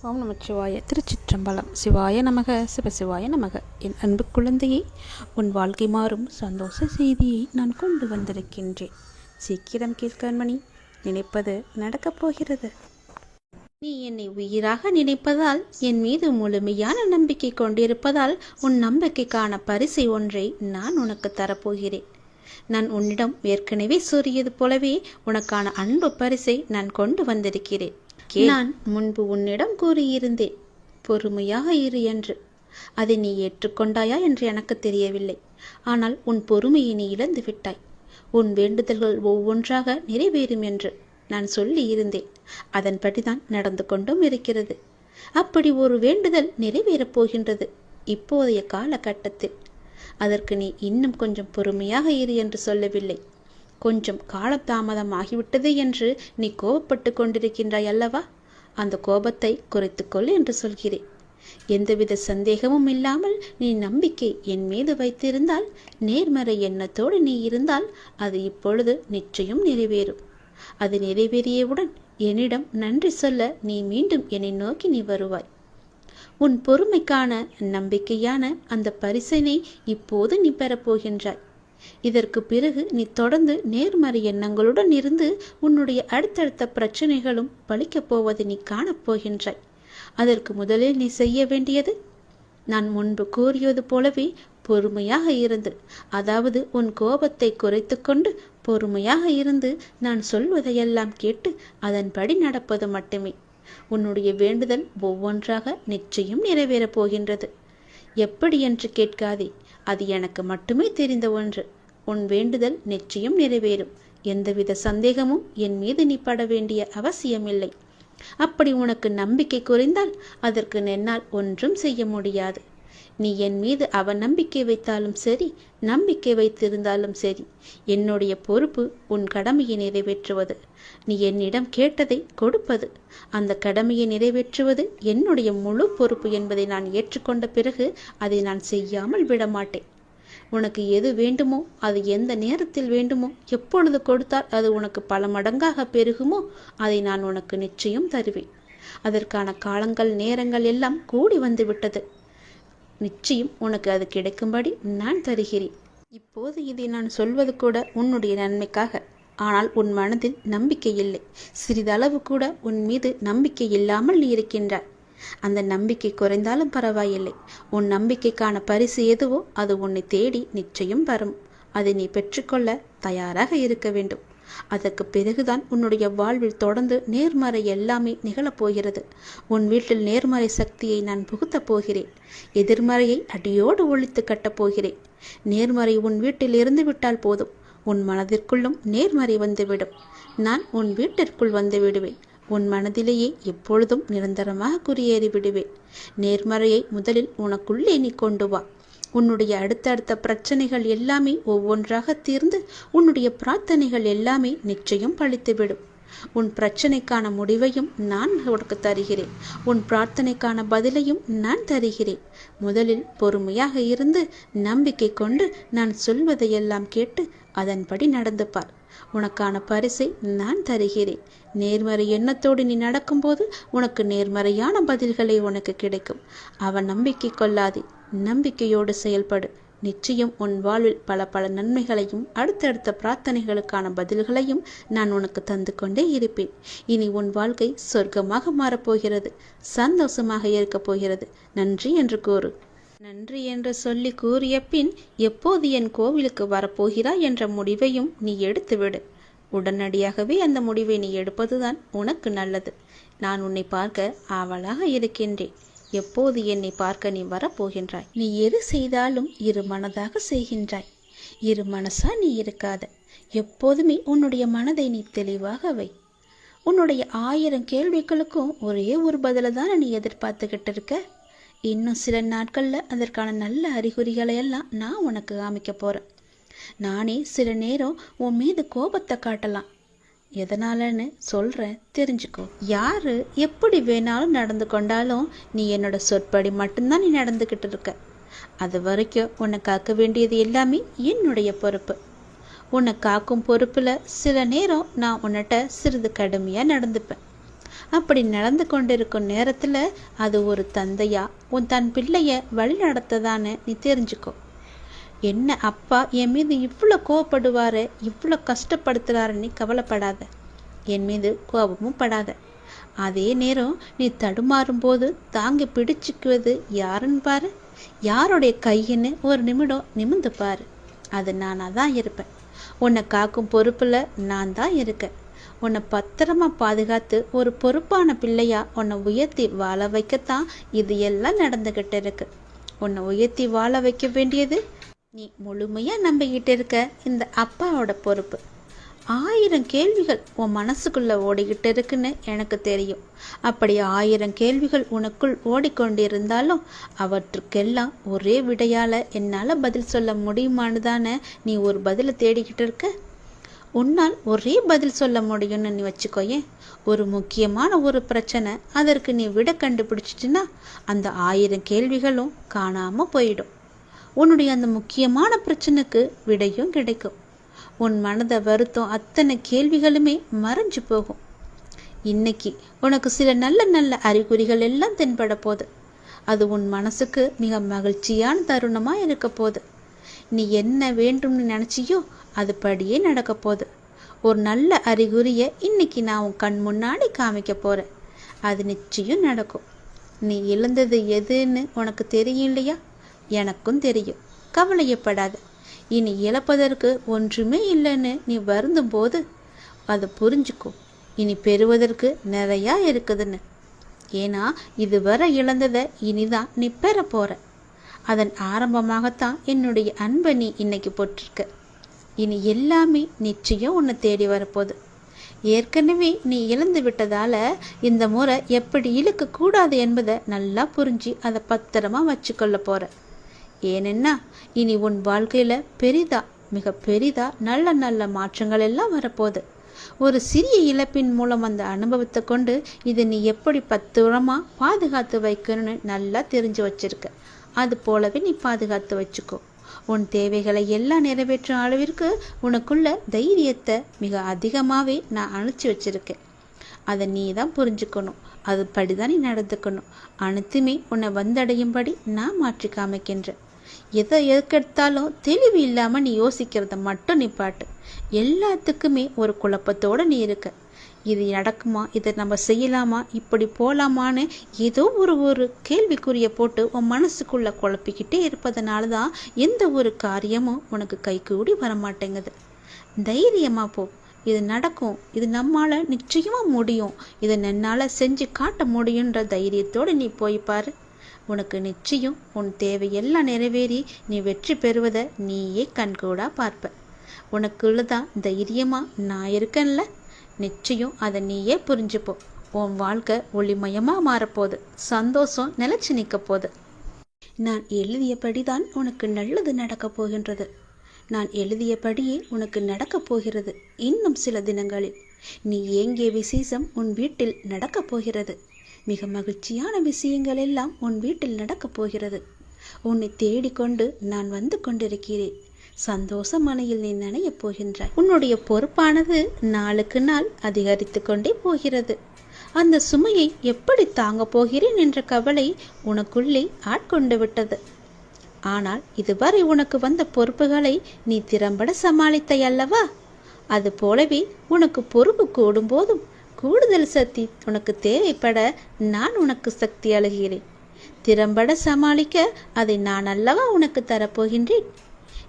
ஓம் நமச்சிவாய. திருச்சிற்றம்பலம். சிவாய நமக. சிவசிவாய நமக. என் அன்பு குழந்தையை, உன் வாழ்க்கை மாறும் சந்தோஷ செய்தியை நான் கொண்டு வந்திருக்கின்றேன். சீக்கிரம் கேட்கமணி. நினைப்பது நடக்கப் போகிறது. நீ என்னை உயிராக நினைப்பதால், என் மீது முழுமையான நம்பிக்கை கொண்டிருப்பதால், உன் நம்பிக்கைக்கான பரிசை ஒன்றை நான் உனக்கு தரப்போகிறேன். நான் உன்னிடம் ஏற்கனவே கூறியது போலவே உனக்கான அன்பு பரிசை நான் கொண்டு வந்திருக்கிறேன். நான் முன்பு உன்னிடம் கூறியிருந்தேன், பொறுமையாக இரு என்று. அதை நீ ஏற்றுக்கொண்டாயா என்று எனக்கு தெரியவில்லை. ஆனால் உன் பொறுமையை நீ இழந்து விட்டாய். உன் வேண்டுதல்கள் ஒவ்வொன்றாக நிறைவேறும் என்று நான் சொல்லி இருந்தேன். அதன்படிதான் நடந்து கொண்டும் இருக்கிறது. அப்படி ஒரு வேண்டுதல் நிறைவேறப் போகின்றது இப்போதைய காலகட்டத்தில். அதற்கு நீ இன்னும் கொஞ்சம் பொறுமையாக இரு என்று சொல்லவில்லை. கொஞ்சம் காலதாமதம் ஆகிவிட்டது என்று நீ கோபப்பட்டு கொண்டிருக்கின்றாய் அல்லவா? அந்த கோபத்தை குறைத்துக்கொள் என்று சொல்கிறேன். எந்தவித சந்தேகமும் இல்லாமல் நீ நம்பிக்கை என் மீது வைத்திருந்தால், நேர்மறை எண்ணத்தோடு நீ இருந்தால், அது இப்பொழுது நிச்சயம் நிறைவேறும். அது நிறைவேறியவுடன் என்னிடம் நன்றி சொல்ல நீ மீண்டும் என்னை நோக்கி நீ வருவாய். உன் பொறுமைக்கான நம்பிக்கையான அந்த பரிசினை இப்போது நீ பெறப்போகின்றாய். இதற்கு பிறகு நீ தொடர்ந்து நேர்மறை எண்ணங்களுடன் இருந்து உன்னுடைய அடுத்தடுத்த பிரச்சனைகளும் பலிக்கப் போவதை நீ காணப்போகின்றாய். அதற்கு முதலில் நீ செய்ய வேண்டியது, நான் முன்பு கூறியது போலவே பொறுமையாக இருந்து, அதாவது உன் கோபத்தை குறைத்து கொண்டு பொறுமையாக இருந்து நான் சொல்வதையெல்லாம் கேட்டு அதன்படி நடப்பது மட்டுமே. உன்னுடைய வேண்டுதல் ஒவ்வொன்றாக நிச்சயம் நிறைவேறப் போகின்றது. எப்படி என்று கேட்காதே, அது எனக்கு மட்டுமே தெரிந்த ஒன்று. உன் வேண்டுதல் நிச்சயம் நிறைவேறும். எந்தவித சந்தேகமும் என் மீது நீ பட வேண்டிய அவசியமில்லை. அப்படி உனக்கு நம்பிக்கை குறைந்தால் அதற்கு என்னால் ஒன்றும் செய்ய முடியாது. நீ என் மீது அவநம்பிக்கை வைத்தாலும் சரி, நம்பிக்கை வைத்திருந்தாலும் சரி, என்னுடைய பொறுப்பு உன் கடமையை நிறைவேற்றுவது. நீ என்னிடம் கேட்டதை கொடுப்பது. அந்த கடமையை நிறைவேற்றுவது என்னுடைய முழு பொறுப்பு என்பதை நான் ஏற்றுக்கொண்ட பிறகு அதை நான் செய்யாமல் விடமாட்டேன். உனக்கு எது வேண்டுமோ, அது எந்த நேரத்தில் வேண்டுமோ, எப்பொழுது கொடுத்தால் அது உனக்கு பல மடங்காக பெருகுமோ, அதை நான் உனக்கு நிச்சயம் தருவேன். அதற்கான காலங்கள் நேரங்கள் எல்லாம் கூடி வந்து விட்டது. நிச்சயம் உனக்கு அது கிடைக்கும்படி நான் தருகிறேன். இப்போது இதை நான் சொல்வது கூட உன்னுடைய நன்மைக்காக. ஆனால் உன் மனதில் நம்பிக்கை இல்லை. சிறிதளவு கூட உன் மீது நம்பிக்கை இல்லாமல் நீ இருக்கின்றாய். அந்த நம்பிக்கை குறைந்தாலும் பரவாயில்லை. உன் நம்பிக்கைக்கான பரிசு எதுவோ அது உன்னை தேடி நிச்சயம் வரும். அதை நீ பெற்றுக்கொள்ள தயாராக இருக்க வேண்டும். அதற்கு பிறகுதான் உன்னுடைய வாழ்வில் தொடர்ந்து நேர்மறை எல்லாமே நிகழப்போகிறது. உன் வீட்டில் நேர்மறை சக்தியை நான் புகுத்தப் போகிறேன். எதிர்மறையை அடியோடு ஒழித்து கட்டப் போகிறேன். நேர்மறை உன் வீட்டில் இருந்து விட்டால் போதும், உன் மனதிற்குள்ளும் நேர்மறை வந்துவிடும். நான் உன் வீட்டிற்குள் வந்து விடுவேன். உன் மனதிலேயே எப்பொழுதும் நிரந்தரமாக குடியேறி விடுவேன். நேர்மறையை முதலில் உனக்குள்ளே நீ கொண்டு வா. உன்னுடைய அடுத்தடுத்த பிரச்சனைகள் எல்லாமே ஒவ்வொன்றாக தீர்ந்து உன்னுடைய பிரார்த்தனைகள் எல்லாமே நிச்சயம் பலித்துவிடும். உன் பிரச்சனைக்கான முடிவையும் நான் உனக்கு தருகிறேன். உன் பிரார்த்தனைக்கான பதிலையும் நான் தருகிறேன். முதலில் பொறுமையாக இருந்து நம்பிக்கை கொண்டு நான் சொல்வதையெல்லாம் கேட்டு அதன்படி நடந்து பார். உனக்கான பரிசை நான் தருகிறேன். நேர்மறை எண்ணத்தோடு நீ நடக்கும்போது உனக்கு நேர்மறையான பதில்களை உனக்கு கிடைக்கும். அவன் நம்பிக்கை கொள்ளாதே, நம்பிக்கையோடு செயல்படு. நிச்சயம் உன் வாழ்வில் பல பல நன்மைகளையும் அடுத்தடுத்த பிரார்த்தனைகளுக்கான பதில்களையும் நான் உனக்கு தந்து கொண்டே இருப்பேன். இனி உன் வாழ்க்கை சொர்க்கமாக மாறப்போகிறது. சந்தோஷமாக இருக்கப் போகிறது. நன்றி என்று கூறு. நன்றி என்று சொல்லி கூறிய பின் எப்போது என் கோவிலுக்கு வரப்போகிறாய் என்ற முடிவையும் நீ எடுத்துவிடு. உடனடியாகவே அந்த முடிவை நீ எடுப்பதுதான் உனக்கு நல்லது. நான் உன்னை பார்க்க ஆவலாக இருக்கின்றேன். எப்போது என்னை பார்க்க நீ வரப்போகின்றாய்? நீ எது செய்தாலும் இரு மனதாக செய்கின்றாய். இரு மனசா நீ இருக்காத. எப்போதுமே உன்னுடைய மனதை நீ தெளிவாக வை. உன்னுடைய 1000 கேள்விகளுக்கும் ஒரே ஒரு பதில தானே நீ எதிர்பார்த்துக்கிட்டு இருக்க. இன்னும் சில நாட்களில் அதற்கான நல்ல அறிகுறிகளை எல்லாம் நான் உனக்கு காமிக்க போகிறேன். நானே சில நேரம் உன் மீது கோபத்தை காட்டலாம். எதனாலன்னு சொல்கிறேன், தெரிஞ்சுக்கோ. யாரு எப்படி வேணாலும் நடந்து கொண்டாலும் நீ என்னோட சொற்படி மட்டும்தான் நீ நடந்துக்கிட்டு இருக்க. அது வரைக்கும் உன்னை காக்க வேண்டியது எல்லாமே என்னுடைய பொறுப்பு. உன்னை காக்கும் பொறுப்பில் சில நேரம் நான் உன்னிட்ட சிறிது கடுமையாக நடந்துப்பேன். அப்படி நடந்து கொண்டிருக்கும் நேரத்தில் அது ஒரு தந்தையா தன் பிள்ளைய வழி நடத்ததான்னு நீ தெரிஞ்சுக்கோ. என்ன அப்பா என் மீது இவ்வளோ கோவப்படுவாரு, இவ்வளோ கஷ்டப்படுத்துகிறாருன்னு கவலைப்படாத, என் மீது கோபமும் படாத. அதே நேரம் நீ தடுமாறும் போது தாங்கி பிடிச்சிக்குவது யாருன்னு பாரு, யாருடைய கையின்னு ஒரு நிமிடம் நிமிந்து பாரு. அது நானாக தான் இருப்பேன். உன்னை காக்கும் பொறுப்பில் நான் தான் இருக்கேன். உன்னை பத்திரமா பாதுகாத்து ஒரு பொறுப்பான பிள்ளையா உன்னை உயர்த்தி வாழ வைக்கத்தான் இது எல்லாம் நடந்துகிட்டு இருக்கு. உன்னை உயர்த்தி வாழ வைக்க வேண்டியது நீ முழுமையா நம்பிக்கிட்டு இருக்க இந்த அப்பாவோட பொறுப்பு. 1000 கேள்விகள் உன் மனசுக்குள்ள ஓடிக்கிட்டு இருக்குன்னு எனக்கு தெரியும். அப்படி 1000 கேள்விகள் உனக்குள் ஓடிக்கொண்டிருந்தாலும் அவற்றுக்கெல்லாம் ஒரே விடையால என்னால் பதில் சொல்ல முடியுமான்னு தானே நீ ஒரு பதிலை தேடிக்கிட்டு இருக்க. உன்னால் ஒரே பதில் சொல்ல முடியும்னு நீ வச்சுக்கோயேன். ஒரு முக்கியமான ஒரு பிரச்சனை, அதற்கு நீ விட கண்டுபிடிச்சிட்டுன்னா அந்த 1000 கேள்விகளும் காணாம போயிடும். உன்னுடைய அந்த முக்கியமான பிரச்சனைக்கு விடையும் கிடைக்கும். உன் மனதை வருத்தம் அத்தனை கேள்விகளுமே மறைஞ்சு போகும். இன்னைக்கு உனக்கு சில நல்ல நல்ல அறிகுறிகள் எல்லாம் தென்பட போகுது. அது உன் மனசுக்கு மிக மகிழ்ச்சியான தருணமா இருக்க போகுது. நீ என்ன வேண்டும்னு நினைச்சியோ அது படியே நடக்க போகுது. ஒரு நல்ல அறிகுறியை இன்னைக்கு நான் உன் கண் முன்னாடி காமிக்க போறேன். அது நிச்சயம் நடக்கும். நீ இழந்தது எதுன்னு உனக்கு தெரியும் இல்லையா? எனக்கும் தெரியும். கவலையப்படாத. இனி இழப்பதற்கு ஒன்றுமே இல்லைன்னு நீ வருந்தும் போது அதை புரிஞ்சுக்கோ. இனி பெறுவதற்கு நிறையா இருக்குதுன்னு. ஏன்னா இதுவரை இழந்ததை இனிதான் நீ பெற போற. அதன் ஆரம்பமாகத்தான் என்னுடைய அன்பை நீ இன்னைக்கு போட்டிருக்க. இனி எல்லாமே நிச்சயம் உன்னை தேடி வரப்போகுது. ஏற்கனவே நீ இழந்து விட்டதால இந்த முறை எப்படி இழுக்கக்கூடாது என்பதை நல்லா புரிஞ்சு அதை பத்திரமா வச்சுக்கொள்ள போற. ஏனென்னா இனி உன் வாழ்க்கையில பெரிதா, மிக பெரிதா நல்ல நல்ல மாற்றங்கள் எல்லாம் வரப்போகுது. ஒரு சிறிய இழப்பின் மூலம் அந்த அனுபவத்தை கொண்டு இதை நீ எப்படி பத்திரமா பாதுகாத்து வைக்கணும்னு நல்லா தெரிஞ்சு வச்சிருக்க. அது போலவே நீ பாதுகாத்து வச்சுக்கோ. உன் தேவைகளை எல்லாம் நிறைவேற்றும் அளவிற்கு உனக்குள்ள தைரியத்தை மிக அதிகமாகவே நான் அனுப்பிச்சி வச்சிருக்கேன். அதை நீ தான் புரிஞ்சுக்கணும். அது படிதான் நீ நடந்துக்கணும். அனைத்துமே உன்னை வந்தடையும்படி நான் மாற்றி காமிக்கின்றேன். எதை எதுக்கெடுத்தாலும் தெளிவு இல்லாமல் நீ யோசிக்கிறத மட்டும் நிப்பாட்டு. எல்லாத்துக்குமே ஒரு குழப்பத்தோடு நீ இருக்க. இது நடக்குமா, இதை நம்ம செய்யலாமா, இப்படி போகலாமான்னு ஏதோ ஒரு கேள்விக்குறியை போட்டு உன் மனசுக்குள்ளே குழப்பிக்கிட்டே இருப்பதனால தான் எந்த ஒரு காரியமும் உனக்கு கைகூடி வரமாட்டேங்குது. தைரியமாக போ. இது நடக்கும். இது நம்மால் நிச்சயமாக முடியும். இதை என்னால் செஞ்சு காட்ட முடியுன்ற தைரியத்தோடு நீ போய்ப்பாரு. உனக்கு நிச்சயம் உன் தேவையெல்லாம் நிறைவேறி நீ வெற்றி பெறுவதை நீயே கண்கூடா பார்ப்ப. உனக்குள்ளதான் தைரியமாக நான் இருக்கேன்ல, நிச்சயம் அதை நீயே புரிஞ்சுப்போ. உன் வாழ்க்கை ஒளிமயமாக மாறப்போகுது. சந்தோஷம் நிலைச்சு நிற்க போகுது. நான் எழுதியபடிதான் உனக்கு நல்லது நடக்கப் போகின்றது. நான் எழுதியபடியே உனக்கு நடக்கப் போகிறது. இன்னும் சில தினங்களில் நீ ஏங்கிய விசேஷம் உன் வீட்டில் நடக்கப் போகிறது. மிக மகிழ்ச்சியான விஷயங்கள் எல்லாம் உன் வீட்டில் நடக்கப் போகிறது. உன்னை தேடிக்கொண்டு நான் வந்து கொண்டிருக்கிறேன். சந்தோஷ மலையில் நீ நனையப் போகின்றாய். உன்னுடைய பொறுப்பானது நாளுக்கு நாள் அதிகரித்து கொண்டே போகிறது. அந்த சுமையை எப்படி தாங்க போகிறேன் என்ற கவலை உனக்குள்ளே ஆட்கொண்டு விட்டது. ஆனால் இதுவரை உனக்கு வந்த பொறுப்புகளை நீ திறம்பட சமாளித்தாய் அல்லவா? அது போலவே உனக்கு பொறுப்பு கூடும் போதும் கூடுதல் சக்தி உனக்கு தேவைப்பட நான் உனக்கு சக்தி அழுகிறேன். திறம்பட சமாளிக்க அதை நான் அல்லவா உனக்கு தரப்போகின்றேன்.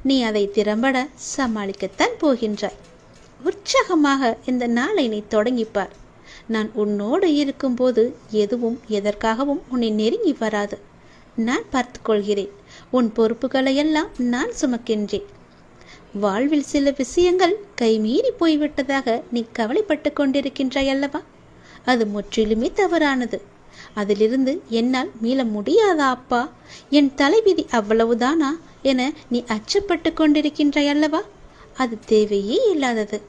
நீ அதை திறம்பட சமாளிக்கத்தான் போகின்றாய். உற்சாகமாக இந்த நாளை நீ தொடங்கிப்பார். நான் உன்னோடு இருக்கும்போது எதுவும் எதற்காகவும் உன்னை நெருங்கி வராது. நான் பார்த்து கொள்கிறேன். உன் பொறுப்புகளையெல்லாம் நான் சுமக்கின்றேன். வாழ்வில் சில விஷயங்கள் கைமீறி போய்விட்டதாக நீ கவலைப்பட்டு கொண்டிருக்கின்றாய் அல்லவா? அது முற்றிலுமே தவறானது. அதிலிருந்து என்னால் மீள முடியாதா அப்பா, என் தலைவிதி அவ்வளவுதானா என நீ அச்சப்பட்டு கொண்டிருக்கின்றாய் அல்லவா? அது தேவையே இல்லாதது.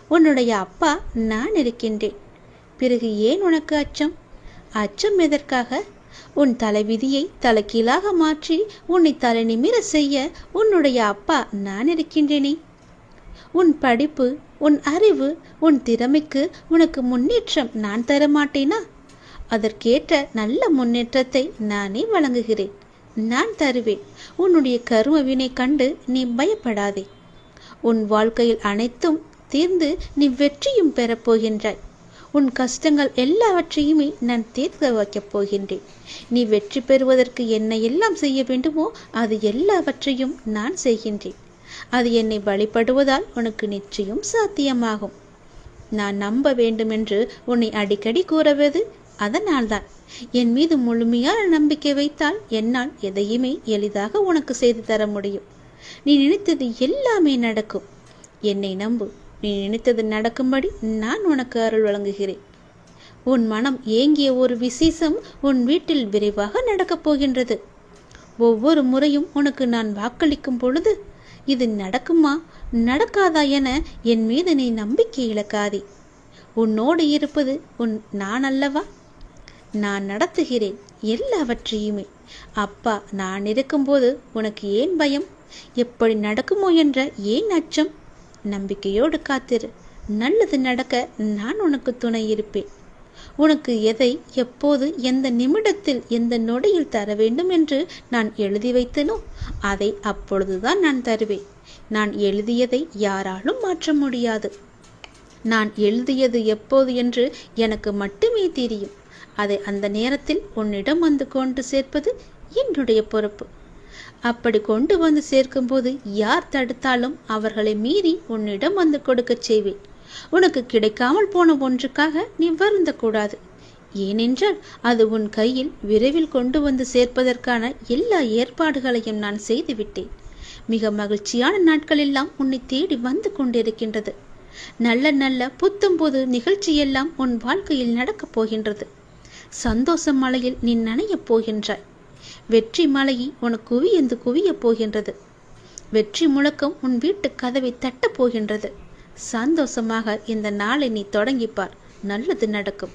உன்னுடைய அப்பா நான் இருக்கின்றேன். பிறகு ஏன் உனக்கு அச்சம்? அச்சம் எதற்காக? உன் தலைவிதியை தலைகீழாக மாற்றி உன்னை தலை நிமிர செய்ய உன்னுடைய அப்பா நான் இருக்கின்றேனே. உன் படிப்பு, உன் அறிவு, உன் திறமைக்கு உனக்கு முன்னேற்றம் நான் தரமாட்டேனா? அதற்கேற்ற நல்ல முன்னேற்றத்தை நானே வழங்குகிறேன். நான் தருவேன். உன்னுடைய கர்ம வினை கண்டு நீ பயப்படாதே. உன் வாழ்க்கையில் அனைத்தும் தீர்ந்து நீ வெற்றியும் பெறப்போகின்றாய். உன் கஷ்டங்கள் எல்லாவற்றையுமே நான் தீர்க்க வைக்கப் போகின்றேன். நீ வெற்றி பெறுவதற்கு என்ன எல்லாம் செய்ய வேண்டுமோ அது எல்லாவற்றையும் நான் செய்கின்றேன். அது என்னை வழிபடுவதால் உனக்கு நிச்சயம் சாத்தியமாகும். நான் நம்ப வேண்டுமென்று உன்னை அடிக்கடி கூறுவது அதனால்தான். என் மீது முழுமையான நம்பிக்கை வைத்தால் என்னால் எதையுமே எளிதாக உனக்கு செய்து தர முடியும். நீ நினைத்தது எல்லாமே நடக்கும். என்னை நம்பு. நீ நினைத்தது நடக்கும்படி நான் உனக்கு அருள் வழங்குகிறேன். உன் மனம் ஏங்கிய ஒரு விசேஷம் உன் வீட்டில் விரைவாக நடக்கப் போகின்றது. ஒவ்வொரு முறையும் உனக்கு நான் வாக்களிக்கும் பொழுது இது நடக்குமா நடக்காதா என என் மீது நீ நம்பிக்கை இழக்காதே. உன்னோடு இருப்பது நான் அல்லவா? நான் நடத்துகிறேன் எல்லாவற்றையுமே. அப்பா நான் இருக்கும்போது உனக்கு ஏன் பயம்? எப்படி நடக்குமோ என்ற ஏன் அச்சம்? நம்பிக்கையோடு காத்திரு. நல்லது நடக்க நான் உனக்கு துணை இருப்பேன். உனக்கு எதை எப்போது எந்த நிமிடத்தில் எந்த நொடியில் தர வேண்டும் என்று நான் எழுதி வைத்தனோ அதை அப்பொழுதுதான் நான் தருவேன். நான் எழுதியதை யாராலும் மாற்ற முடியாது. நான் எழுதியது எப்போது என்று எனக்கு மட்டுமே தெரியும். அதை அந்த நேரத்தில் உன்னிடம் வந்து கொண்டு சேர்ப்பது என்னுடைய பொறுப்பு. அப்படி கொண்டு வந்து சேர்க்கும்போது யார் தடுத்தாலும் அவர்களை மீறி உன்னிடம் வந்து கொடுக்கச் செய்வேன். உனக்கு கிடைக்காமல் போன ஒன்றுக்காக நீ வருந்தக்கூடாது. ஏனென்றால் அது உன் கையில் விரைவில் கொண்டு வந்து சேர்ப்பதற்கான எல்லா ஏற்பாடுகளையும் நான் செய்துவிட்டேன். மிக மகிழ்ச்சியான நாட்கள் எல்லாம் உன்னை தேடி வந்து கொண்டிருக்கின்றது. நல்ல நல்ல புத்தம்போது நிகழ்ச்சியெல்லாம் உன் வாழ்க்கையில் நடக்கப் போகின்றது. சந்தோஷ மலையில் நீ நனையப் போகின்றாய். வெற்றி மலையை உனக்கு குவியந்து குவியப் போகின்றது. வெற்றி முழக்கம் உன் வீட்டு கதவை தட்டப் போகின்றது. சந்தோஷமாக இந்த நாளை நீ தொடங்கிப்பார். நல்லது நடக்கும்.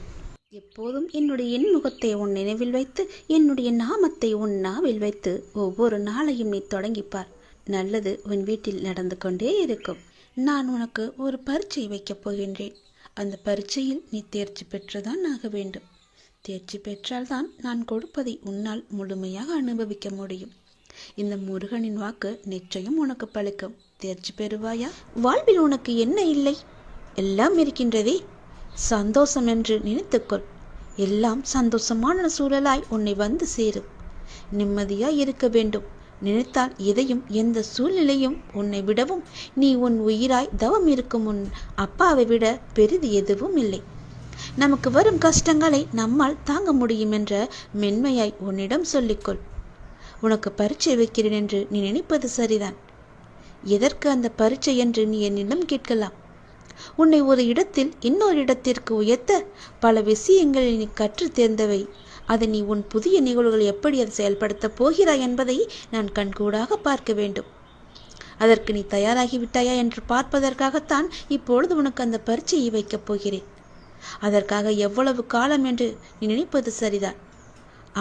எப்போதும் என்னுடைய எண்முகத்தை உன் நினைவில் வைத்து என்னுடைய நாமத்தை உன் நாவில் வைத்து ஒவ்வொரு நாளையும் நீ தொடங்கிப்பார். நல்லது உன் வீட்டில் நடந்து கொண்டே இருக்கும். நான் உனக்கு ஒரு பரீட்சை வைக்கப் போகின்றேன். அந்த பரீட்சையில் நீ தேர்ச்சி பெற்றுதான் ஆக வேண்டும். தேர்ச்சி பெற்றால்தான் நான் கொடுப்பதை உன்னால் முழுமையாக அனுபவிக்க முடியும். இந்த முருகனின் வாக்கு நிச்சயம் உனக்கு பலிக்கும். தேர்ச்சி பெறுவாயா? வாழ்வில் உனக்கு என்ன இல்லை? எல்லாம் இருக்கின்றதே. சந்தோஷம் என்று நினைத்துக்கொள். எல்லாம் சந்தோஷமான சூழலாய் உன்னை வந்து சேரும். நிம்மதியாய் இருக்க வேண்டும். நினைத்தால் எதையும் எந்த சூழ்நிலையும் உன்னை விடவும் நீ உன் உயிராய் தவம் இருக்கும் உன் அப்பாவை விட பெரிது எதுவும் இல்லை. நமக்கு வரும் கஷ்டங்களை நம்மால் தாங்க முடியும் என்ற மென்மையாய் உன்னிடம் சொல்லிக்கொள். உனக்கு பரீட்சை வைக்கிறேன் என்று நீ நினைப்பது சரிதான். எதற்கு அந்த பரீட்சை என்று நீ என்னிடம் கேட்கலாம். உன்னை ஒரு இடத்தில் இன்னொரு இடத்திற்கு உயர்த்த பல விஷயங்களை நீ கற்று தேர்ந்தவை. அதை நீ உன் புதிய நிகழ்வுகள் எப்படி அதை செயல்படுத்தப் போகிறாய் என்பதை நான் கண்கூடாக பார்க்க வேண்டும். அதற்கு நீ தயாராகிவிட்டாயா என்று பார்ப்பதற்காகத்தான் இப்பொழுது உனக்கு அந்த பரீட்சையை வைக்கப் போகிறேன். அதற்காக எவ்வளவு காலம் என்று நீ நினைப்பது சரிதான்.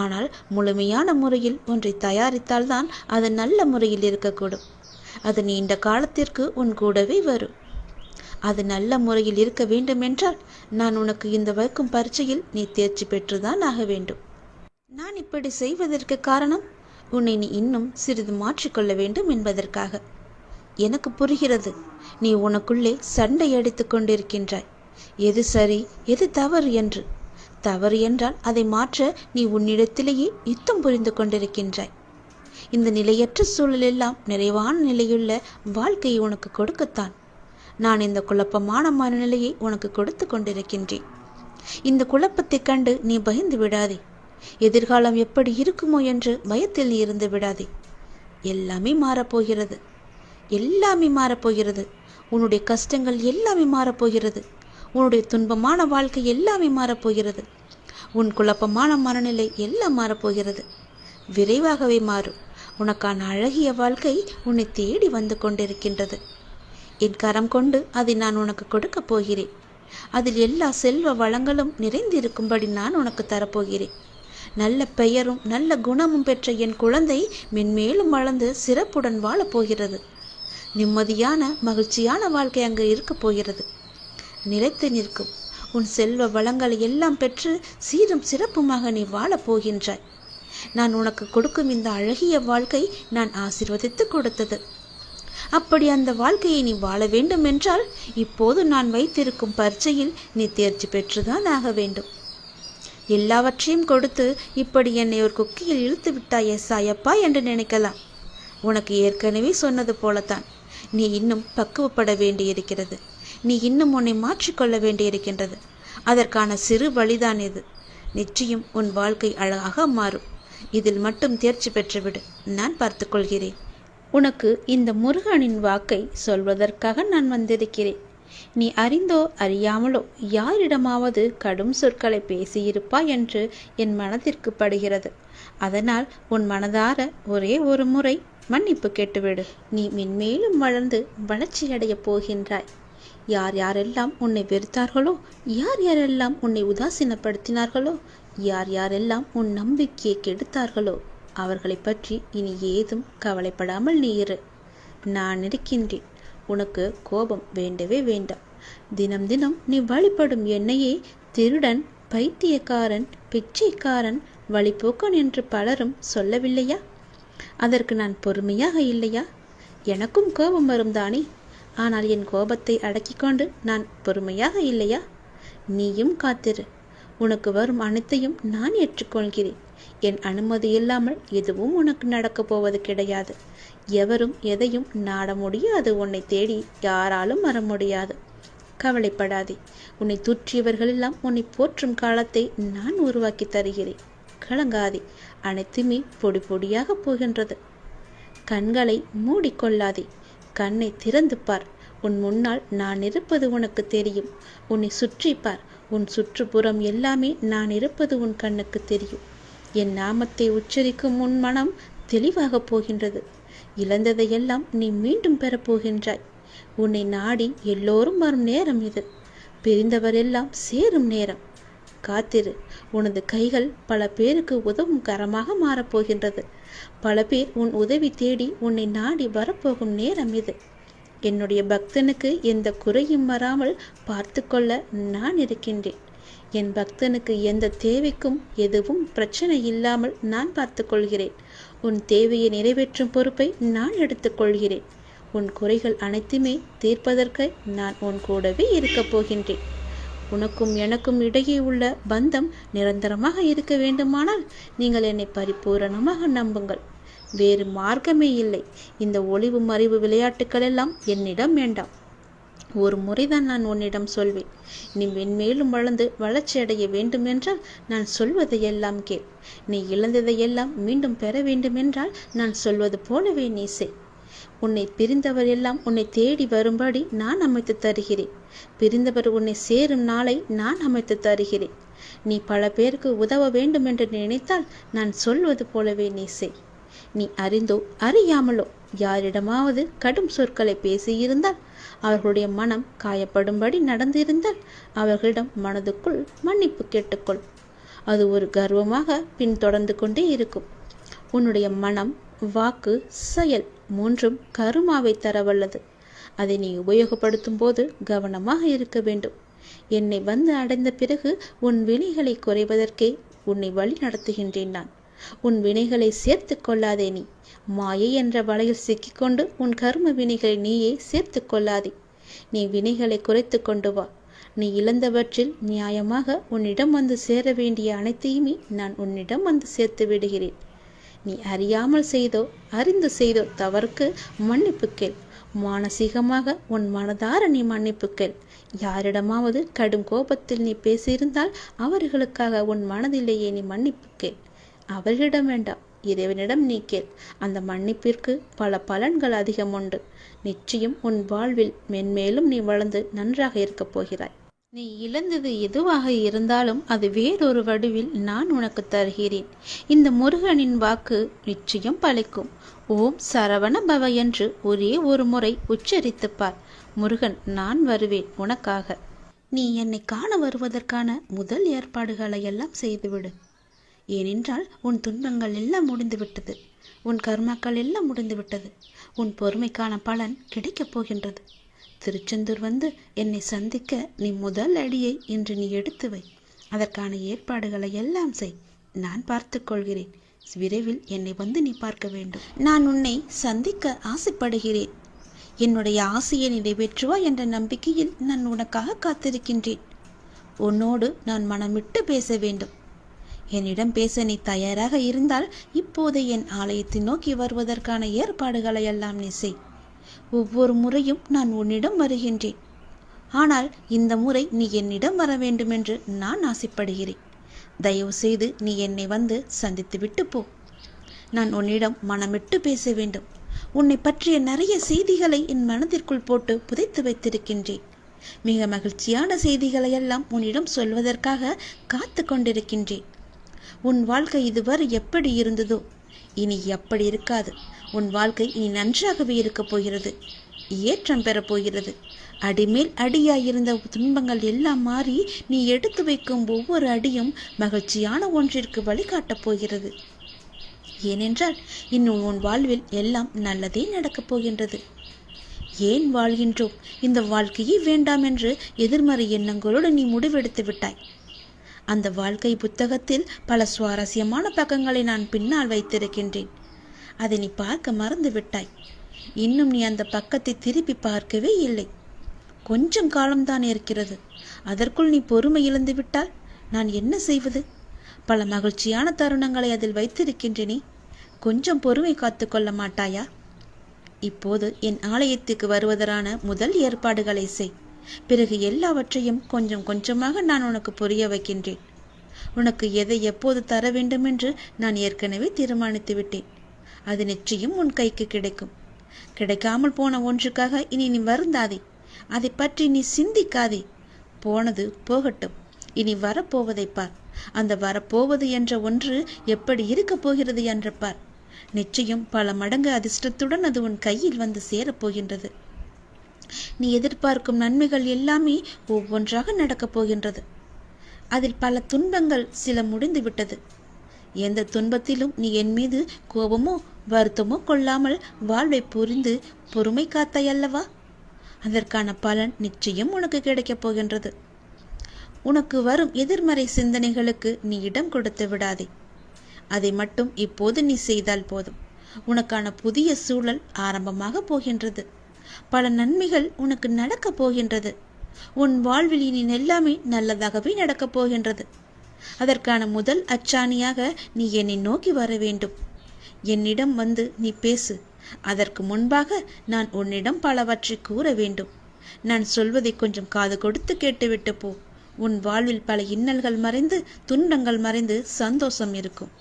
ஆனால் முழுமையான முறையில் ஒன்றை தயாரித்தால்தான் அது நல்ல முறையில் இருக்கக்கூடும். அது நீண்ட காலத்திற்கு உன் கூடவே வரும். அது நல்ல முறையில் இருக்க வேண்டும் என்றால் நான் உனக்கு இந்த வைக்கும் பரீட்சையில் நீ தேர்ச்சி பெற்றுதான் ஆக வேண்டும். நான் இப்படி செய்வதற்கு காரணம் உன்னை நீ இன்னும் சிறிது மாற்றிக்கொள்ள வேண்டும் என்பதற்காக. எனக்கு புரிகிறது. நீ உனக்குள்ளே சண்டை அடித்து கொண்டிருக்கின்றாய். எது சரி எது தவறு என்று. தவறு என்றால் அதை மாற்ற நீ உன்னிடத்திலேயே யுத்தம் புரிந்து கொண்டிருக்கின்றாய். இந்த நிலையற்ற சூழலெல்லாம் நிறைவான நிலையுள்ள வாழ்க்கையை உனக்கு கொடுக்கத்தான் நான் இந்த குழப்பமான மனநிலையை உனக்கு கொடுத்து கொண்டிருக்கின்றேன். இந்த குழப்பத்தை கண்டு நீ பயந்து விடாதே. எதிர்காலம் எப்படி இருக்குமோ என்று பயத்தில் நீ இருந்து விடாதே. எல்லாமே மாறப்போகிறது. எல்லாமே மாறப்போகிறது. உன்னுடைய கஷ்டங்கள் எல்லாமே மாறப்போகிறது. உன்னுடைய துன்பமான வாழ்க்கை எல்லாமே மாறப்போகிறது. உன் குழப்பமான மனநிலை எல்லாம் மாறப்போகிறது. விரைவாகவே மாறும். உனக்கான அழகிய வாழ்க்கை உன்னை தேடி வந்து கொண்டிருக்கின்றது. என் கரம் கொண்டு அதை நான் உனக்கு கொடுக்கப் போகிறேன். அதில் எல்லா செல்வ வளங்களும் நிறைந்திருக்கும்படி நான் உனக்கு தரப்போகிறேன். நல்ல பெயரும் நல்ல குணமும் பெற்ற என் குழந்தை மென்மேலும் வளர்ந்து சிறப்புடன் வாழப்போகிறது. நிம்மதியான மகிழ்ச்சியான வாழ்க்கை அங்கு இருக்கப் போகிறது. நிலைத்து நிற்கும் உன் செல்வ வளங்களை எல்லாம் பெற்று சீரும் சிறப்புமாக நீ வாழப் போகின்றாய். நான் உனக்கு கொடுக்கும் இந்த அழகிய வாழ்க்கை நான் ஆசீர்வதித்து கொடுத்தது. அப்படி அந்த வாழ்க்கையை நீ வாழ வேண்டும் என்றால் இப்போது நான் வைத்திருக்கும் பரீட்சையில் நீ தேர்ச்சி பெற்றுதான் ஆக வேண்டும். எல்லாவற்றையும் கொடுத்து இப்படி என்னை ஒரு குக்கியில் இழுத்து விட்டாயே சாயப்பா என்று நினைக்கலாம். உனக்கு ஏற்கனவே சொன்னது போலத்தான், நீ இன்னும் பக்குவப்பட வேண்டியிருக்கிறது. நீ இன்னும் உன்னை மாற்றிக்கொள்ள வேண்டியிருக்கின்றது. அதற்கான சிறு வழிதான் இது. நிச்சயம் உன் வாழ்க்கை அழகாக மாறும். இதில் மட்டும் தேர்ச்சி பெற்றுவிடு, நான் பார்த்துக்கொள்கிறேன். உனக்கு இந்த முருகனின் வாக்கை சொல்வதற்காக நான் வந்திருக்கிறேன். நீ அறிந்தோ அறியாமலோ யாரிடமாவது கடும் சொற்களை பேசியிருப்பாய் என்று என் மனதிற்கு படுகிறது. அதனால் உன் மனதார ஒரே ஒரு முறை மன்னிப்பு கேட்டுவிடு. நீ மென்மேலும் வளர்ந்து வளர்ச்சியடையப் போகின்றாய். யார் யாரெல்லாம் உன்னை வெறுத்தார்களோ, யார் யாரெல்லாம் உன்னை உதாசீனப்படுத்தினார்களோ, யார் யாரெல்லாம் உன் நம்பிக்கையை கெடுத்தார்களோ அவர்களை பற்றி இனி ஏதும் கவலைப்படாமல் நீ இரு. நான் இருக்கின்றேன். உனக்கு கோபம் வேண்டவே வேண்டாம். தினம் தினம் நீ வழிபடும் என்னையே திருடன், பைத்தியக்காரன், பிச்சைக்காரன், வழிபோக்கன் என்று பலரும் சொல்லவில்லையா? அதற்கு நான் பொறுமையாக இல்லையா? எனக்கும் கோபம் வரும் தானே. ஆனால் என் கோபத்தை அடக்கிக் கொண்டு நான் பொறுமையாக இல்லையா? நீயும் காத்திரு. உனக்கு வரும் அனைத்தையும் நான் ஏற்றுக்கொள்கிறேன். என் அனுமதி இல்லாமல் எதுவும் உனக்கு நடக்கப் போவது கிடையாது. எவரும் எதையும் நாட முடியாது. உன்னை தேடி யாராலும் வர முடியாது. கவலைப்படாதே. உன்னை தூற்றியவர்களெல்லாம் உன்னை போற்றும் காலத்தை நான் உருவாக்கி தருகிறேன். கலங்காதே. அனைத்துமே பொடி பொடியாக போகின்றது. கண்களை மூடிக்கொள்ளாதே. கண்ணை திறந்து பார். உன் முன்னால் நான் இருப்பது உனக்கு தெரியும். உன்னை சுற்றி பார். உன் சுற்றுப்புறம் எல்லாமே நான் இருப்பது உன் கண்ணுக்கு தெரியும். என் நாமத்தை உச்சரிக்கும் உன் மனம் தெளிவாக போகின்றது. இழந்ததையெல்லாம் நீ மீண்டும் பெறப்போகின்றாய். உன்னை நாடி எல்லோரும் வரும் நேரம் இது. பிரிந்தவரெல்லாம் சேரும் நேரம். காத்திரு. உனது கைகள் பல பேருக்கு உதவும் கரமாக மாறப்போகின்றது. பல பேர் உன் உதவி தேடி உன்னை நாடி வரப்போகும் நேரம் இது. என்னுடைய பக்தனுக்கு எந்த குறையும் வராமல் பார்த்து கொள்ள நான் இருக்கின்றேன். என் பக்தனுக்கு எந்த தேவைக்கும் எதுவும் பிரச்சனை இல்லாமல் நான் பார்த்து கொள்கிறேன். உன் தேவையை நிறைவேற்றும் பொறுப்பை நான் எடுத்துக்கொள்கிறேன். உன் குறைகள் அனைத்துமே தீர்ப்பதற்கு நான் உன் கூடவே இருக்கப் போகின்றேன். உனக்கும் எனக்கும் இடையே உள்ள பந்தம் நிரந்தரமாக இருக்க வேண்டுமானால் நீங்கள் என்னை பரிபூரணமாக நம்புங்கள். வேறு மார்க்கமே இல்லை. இந்த ஒளிவு மறைவு விளையாட்டுக்கள் எல்லாம் என்னிடம் வேண்டாம். ஒரு முறைதான் நான் உன்னிடம் சொல்வேன். நீ மென்மேலும் வளர்ந்து வளர்ச்சி அடைய வேண்டும் என்றால் நான் சொல்வதையெல்லாம் கேள். நீ இழந்ததையெல்லாம் மீண்டும் பெற வேண்டும் என்றால் நான் சொல்வது போலவே நீ செய். உன்னை பிரிந்தவர் எல்லாம் உன்னை தேடி வரும்படி நான் அமைத்து தருகிறேன். பிரிந்தவர் உன்னை சேரும் நாளை நான் அமைத்து தருகிறேன். நீ பல பேருக்கு உதவ வேண்டும் என்று நினைத்தால் நான் சொல்வது போலவே நீ செய். நீ அறிந்தோ அறியாமலோ யாரிடமாவது கடும் சொற்களை பேசியிருந்தால், அவர்களுடைய மனம் காயப்படும்படி நடந்திருந்தால் அவர்களிடம் மனதுக்குள் மன்னிப்பு கேட்டுக்கொள். அது ஒரு கர்வமாக பின்தொடர்ந்து கொண்டே இருக்கும். உன்னுடைய மனம், வாக்கு, செயல் மூன்றும் கருமாவை தரவல்லது. அதை நீ உபயோகப்படுத்தும் போது கவனமாக இருக்க வேண்டும். என்னை வந்து அடைந்த பிறகு உன் வினைகளை குறைவதற்கே உன்னை வழி நடத்துகின்றேன் நான். உன் வினைகளை சேர்த்து கொள்ளாதே. நீ மாயை என்ற வலையில் சிக்கிக்கொண்டு உன் கர்ம வினைகளை நீயே சேர்த்து கொள்ளாதே. நீ வினைகளை குறைத்து கொண்டு வா. நீ இழந்தவற்றில் நியாயமாக உன்னிடம் வந்து சேர வேண்டிய அனைத்தையுமே நான் உன்னிடம் வந்து சேர்த்து விடுகிறேன். நீ அறியாமல் செய்தோ அறிந்து செய்தோ தவறுக்கு மன்னிப்பு கேள். மானசீகமாக உன் மனதார நீ மன்னிப்பு கேள். யாரிடமாவது கடும் கோபத்தில் நீ பேசியிருந்தால் அவர்களுக்காக உன் மனதிலேயே நீ மன்னிப்பு கேள். அவர்களிடம் வேண்டாம், இறைவனிடம் நீ கேள். அந்த மன்னிப்பிற்கு பல பலன்கள் அதிகம் உண்டு. நிச்சயம் உன் வாழ்வில் மென்மேலும் நீ வளர்ந்து நன்றாக இருக்கப் போகிறாய். நீ இழந்தது எதுவாக இருந்தாலும் அது வேறொரு வடிவில் நான் உனக்கு தருகிறேன். இந்த முருகனின் வாக்கு நிச்சயம் பலிக்கும். ஓம் சரவண பவ என்று ஒரே ஒரு முறை உச்சரித்து பார். முருகன் நான் வருவேன் உனக்காக. நீ என்னை காண வருவதற்கான முதல் ஏற்பாடுகளை எல்லாம் செய்துவிடு. ஏனென்றால் உன் துன்பங்கள் எல்லாம் முடிந்துவிட்டது. உன் கர்மாக்கள் எல்லாம் முடிந்துவிட்டது. உன் பொறுமைக்கான பலன் கிடைக்கப் போகின்றது. திருச்செந்தூர் வந்து என்னை சந்திக்க நீ முதல் அடியை இன்று நீ எடுத்து வை. அதற்கான ஏற்பாடுகளை எல்லாம் செய். நான் பார்த்து கொள்கிறேன். விரைவில் என்னை வந்து நீ பார்க்க வேண்டும். நான் உன்னை சந்திக்க ஆசைப்படுகிறேன். என்னுடைய ஆசையை நிறைவேற்றுவா என்ற நம்பிக்கையில் நான் உனக்காக காத்திருக்கின்றேன். உன்னோடு நான் மனமிட்டு பேச வேண்டும். என்னிடம் பேச நீ தயாராக இருந்தால் இப்போது என் ஆலயத்தை நோக்கி வருவதற்கான ஏற்பாடுகளை எல்லாம் நீ செய். ஒவ்வொரு முறையும் நான் உன்னிடம் வருகின்றேன். ஆனால் இந்த முறை நீ என்னிடம் வர வேண்டும் என்று நான் ஆசைப்படுகிறேன். தயவு செய்து நீ என்னை வந்து சந்தித்து விட்டு போ. நான் உன்னிடம் மனமிட்டு பேச வேண்டும். உன்னை பற்றிய நிறைய செய்திகளை என் மனதிற்குள் போட்டு புதைத்து வைத்திருக்கின்றேன். மிக மகிழ்ச்சியான செய்திகளை எல்லாம் உன்னிடம் சொல்வதற்காக காத்து கொண்டிருக்கின்றேன். உன் வாழ்க்கை இதுவரை எப்படி இருந்ததோ இனி அப்படி இருக்காது. உன் வாழ்க்கை இனி நன்றாகவே இருக்கப் போகிறது. ஏற்றம் பெறப்போகிறது. அடிமேல் அடியாயிருந்த துன்பங்கள் எல்லாம் மாறி நீ எடுத்து வைக்கும் ஒவ்வொரு அடியும் மகிழ்ச்சியான ஒன்றிற்கு வழிகாட்டப் போகிறது. ஏனென்றால் இன்னும் உன் வாழ்வில் எல்லாம் நல்லதே நடக்கப் போகின்றது. ஏன் வாழ்கின்றோம்? இந்த வாழ்க்கையே வேண்டாம் என்று எதிர்மறை எண்ணங்களோடு நீ முடிவெடுத்து விட்டாய். அந்த வாழ்க்கை புத்தகத்தில் பல சுவாரஸ்யமான பக்கங்களை நான் பின்னால் வைத்திருக்கின்றேன். அதை நீ பார்க்க மறந்து விட்டாய். இன்னும் நீ அந்த பக்கத்தை திருப்பி பார்க்கவே இல்லை. கொஞ்சம் காலம்தான் இருக்கிறது. அதற்குள் நீ பொறுமை இழந்து விட்டால் நான் என்ன செய்வது? பல மகிழ்ச்சியான தருணங்களை அதில் வைத்திருக்கின்றேனே. கொஞ்சம் பொறுமை காத்து கொள்ள மாட்டாயா? இப்போது என் ஆலயத்துக்கு வருவதற்கான முதல் ஏற்பாடுகளை செய். பிறகு எல்லாவற்றையும் கொஞ்சம் கொஞ்சமாக நான் உனக்கு புரிய வைக்கின்றேன். உனக்கு எதை எப்போது தர வேண்டும் என்று நான் ஏற்கனவே தீர்மானித்து விட்டேன். அது நிச்சயம் உன் கைக்கு கிடைக்கும். கிடைக்காமல் போன ஒன்றுக்காக இனி நீ வருந்தாதே. அதை பற்றி நீ சிந்திக்காதே. போனது போகட்டும். இனி வரப்போவதை பார். அந்த வரப்போவது என்ற ஒன்று எப்படி இருக்கப் போகிறது என்று பார். நிச்சயம் பல மடங்கு அதிர்ஷ்டத்துடன் அது உன் கையில் வந்து சேரப்போகின்றது. நீ எதிர்பார்க்கும் நன்மைகள் எல்லாமே ஒவ்வொன்றாக நடக்கப் போகின்றது. அதில் பல துன்பங்கள் சில முடிந்து விட்டது. எந்த துன்பத்திலும் நீ என் மீது கோபமோ வருத்தமோ கொள்ளாமல் வாழ்வை புரிந்து பொறுமை காத்தாயல்லவா? அதற்கான பலன் நிச்சயம் உனக்கு கிடைக்கப் போகின்றது. உனக்கு வரும் எதிர்மறை சிந்தனைகளுக்கு நீ இடம் கொடுத்து விடாதே. அதை மட்டும் இப்போது நீ செய்தால் போதும். உனக்கான புதிய சூழல் ஆரம்பமாக போகின்றது. பல நன்மைகள் உனக்கு நடக்கப் போகின்றது. உன் வாழ்வில் இனி எல்லாமே நல்லதாகவே நடக்கப் போகின்றது. அதற்கான முதல் அச்சாணியாக நீ என்னை நோக்கி வர வேண்டும். என்னிடம் வந்து நீ பேசு. அதற்கு முன்பாக நான் உன்னிடம் பலவற்றை கூற வேண்டும். நான் சொல்வதை கொஞ்சம் காது கொடுத்து கேட்டுவிட்டு போ. உன் வாழ்வில் பல இன்னல்கள் மறைந்து துன்பங்கள் மறைந்து சந்தோஷம் இருக்கும்.